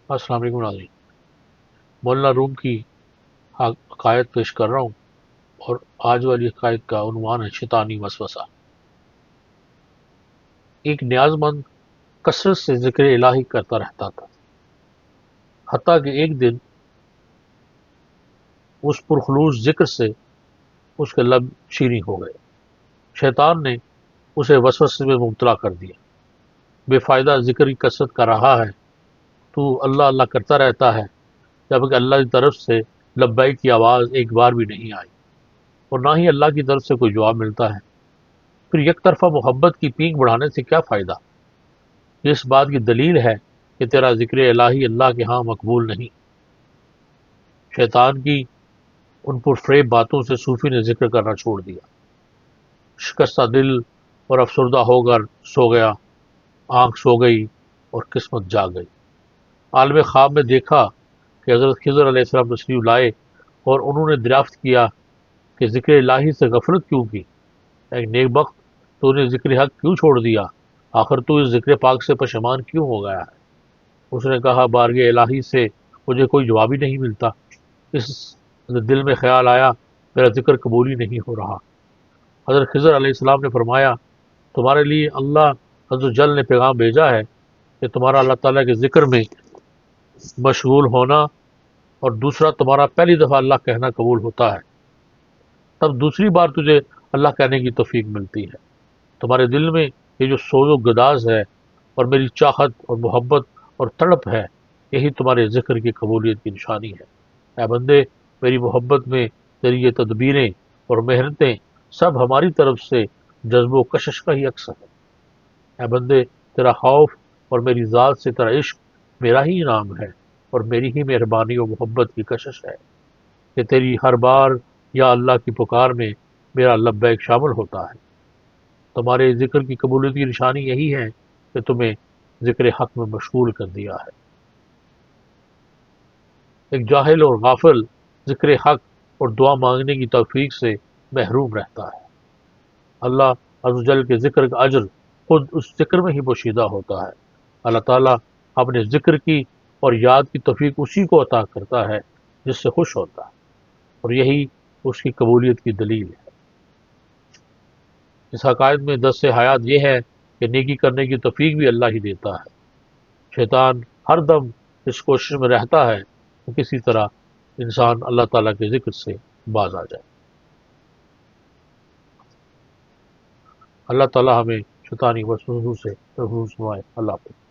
السلام علیکم ناظرین، مولانا روم کی عقائد پیش کر رہا ہوں، اور آج والی عقائد کا عنوان ہے شیطانی وسوسہ۔ ایک نیاز مند کثرت سے ذکر الہی کرتا رہتا تھا، حتیٰ کہ ایک دن اس پرخلوص ذکر سے اس کے لب شیریں ہو گئے۔ شیطان نے اسے وسوسے میں مبتلا کر دیا۔ بے فائدہ ذکر کی کثرت کر رہا ہے، تو اللہ اللہ کرتا رہتا ہے، جبکہ اللہ کی طرف سے لبیک کی آواز ایک بار بھی نہیں آئی، اور نہ ہی اللہ کی طرف سے کوئی جواب ملتا ہے۔ پھر یک طرفہ محبت کی پینک بڑھانے سے کیا فائدہ؟ یہ اس بات کی دلیل ہے کہ تیرا ذکر الہی اللہ کے ہاں مقبول نہیں۔ شیطان کی ان پرفریب باتوں سے صوفی نے ذکر کرنا چھوڑ دیا۔ شکستہ دل اور افسردہ ہو کر سو گیا، آنکھ سو گئی اور قسمت جاگ گئی۔ عالم خواب میں دیکھا کہ حضرت خضر علیہ السلام تشریف لائے، اور انہوں نے دریافت کیا کہ ذکر الہی سے غفلت کیوں کی؟ ایک نیک بخت، تو نے ذکر حق کیوں چھوڑ دیا؟ آخر تو اس ذکر پاک سے پشیمان کیوں ہو گیا ہے؟ اس نے کہا، بارگاہ الہی سے مجھے کوئی جواب ہی نہیں ملتا۔ اس دل میں خیال آیا، میرا ذکر قبول ہی نہیں ہو رہا۔ حضرت خضر علیہ السلام نے فرمایا، تمہارے لیے اللہ عز و جل نے پیغام بھیجا ہے کہ تمہارا اللہ تعالیٰ کے ذکر میں مشغول ہونا، اور دوسرا تمہارا پہلی دفعہ اللہ کہنا قبول ہوتا ہے، تب دوسری بار تجھے اللہ کہنے کی توفیق ملتی ہے۔ تمہارے دل میں یہ جو سوز و گداز ہے، اور میری چاہت اور محبت اور تڑپ ہے، یہی تمہارے ذکر کی قبولیت کی نشانی ہے۔ اے بندے، میری محبت میں تیری یہ تدبیریں اور محنتیں سب ہماری طرف سے جذب و کشش کا ہی عکس ہے۔ اے بندے، تیرا خوف اور میری ذات سے تیرا عشق میرا ہی انعام ہے، اور میری ہی مہربانی و محبت کی کشش ہے کہ تیری ہر بار یا اللہ کی پکار میں میرا لبیک شامل ہوتا ہے۔ تمہارے ذکر کی قبولیت کی نشانی یہی ہے کہ تمہیں ذکر حق میں مشغول کر دیا ہے۔ ایک جاہل اور غافل ذکر حق اور دعا مانگنے کی توفیق سے محروم رہتا ہے۔ اللہ عز و جل کے ذکر کا اجر خود اس ذکر میں ہی پوشیدہ ہوتا ہے۔ اللہ تعالیٰ اپنے ذکر کی اور یاد کی توفیق اسی کو عطا کرتا ہے جس سے خوش ہوتا ہے، اور یہی اس کی قبولیت کی دلیل ہے۔ اس عقائد میں دس حیات یہ ہے کہ نیکی کرنے کی توفیق بھی اللہ ہی دیتا ہے۔ شیطان ہر دم اس کوشش میں رہتا ہے کہ کسی طرح انسان اللہ تعالیٰ کے ذکر سے باز آ جائے۔ اللہ تعالیٰ ہمیں شیطانی وسوسوں سے محفوظ فرمائے۔ اللہ حافظ۔